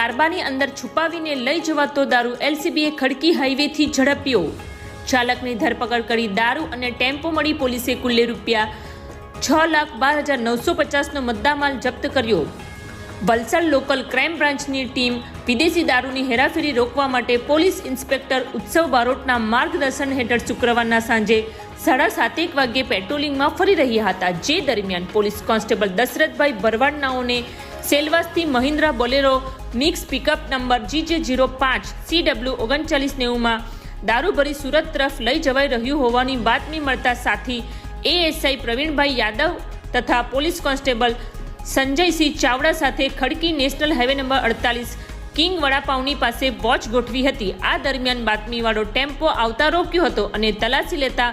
કારબાની અંદર છુપાવીને લઈ જવાતો દારૂ એલસીબીએ ખડકી હાઈવેથી ઝડપ્યો। ચાલકની ધરપકડ કરી દારૂ અને ટેમ્પો મળી પોલીસે કુલ્લે રૂપિયા 6,12,950નો મુદ્દામાલ જપ્ત કર્યો। વલસાડ લોકલ ક્રાઇમ બ્રાન્ચની ટીમ વિદેશી દારૂની હેરાફેરી રોકવા માટે પોલીસ ઇન્સ્પેક્ટર ઉત્સવ બારોટના માર્ગદર્શન હેઠળ શુક્રવારના સાંજે 7:30 વાગ્યે પેટ્રોલિંગમાં ફરી રહ્યા હતા। જે દરમિયાન પોલીસ કોન્સ્ટેબલ દશરથભાઈ ભરવાડ નાઓને સેલવાસથી Mahindra Bolero Maxx pickup number GJ05 CW 3990માં દારૂ ભરી સુરત તરફ લઈ જવાઈ રહ્યું હોવાની બાતમી મળતા સાથી ASI પ્રવીણભાઈ યાદવ તથા પોલીસ કોન્સ્ટેબલ સંજયસિંહ ચાવડા સાથે ખડકી નેશનલ હાઈવે નંબર 48 કિંગ વડાપાઉની પાસે વોચ ગોઠવી હતી। આ દરમિયાન બાતમીવાળો ટેમ્પો આવતા રોક્યો હતો અને તલાશી લેતા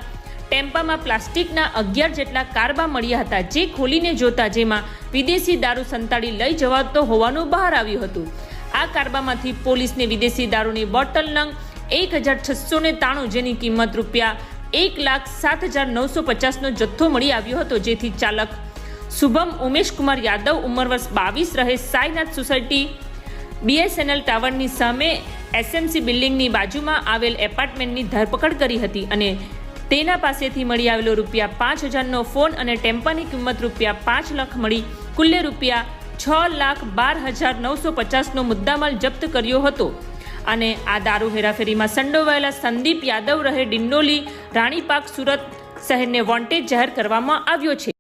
ટેમ્પામાં પ્લાસ્ટિકના 11 જેટલા કારબા મળ્યા હતા, જે ખોલીને જોતા જેમાં વિદેશી દારૂ સંતાડી લઈ જવાતો હોવાનું બહાર આવ્યું હતું। આ કારબામાંથી પોલીસને વિદેશી દારૂની બોટલ નંગ 1,693 જેની કિંમત રૂપિયા 1,07,950નો જથ્થો મળી આવ્યો હતો, જેથી ચાલક શુભમ ઉમેશકુમાર યાદવ ઉંમર વર્ષ 22 રહે સાઈનાથ સોસાયટી BSNL ટાવરની સામે SMC બિલ્ડિંગની બાજુમાં આવેલ એપાર્ટમેન્ટની ધરપકડ કરી હતી અને તેના પાસેથી મળી આવેલો રૂપિયા 5,000નો ફોન અને ટેમ્પાની કિંમત રૂપિયા 5 લાખ મળી કુલ્લે રૂપિયા 6,12,950નો મુદ્દામાલ જપ્ત કર્યો હતો। અને આ દારૂ હેરાફેરીમાં સંડોવાયેલા સંદીપ યાદવ રહે ડિંડોલી રાણીપાક સુરત શહેરને વોન્ટેડ જાહેર કરવામાં આવ્યો છે।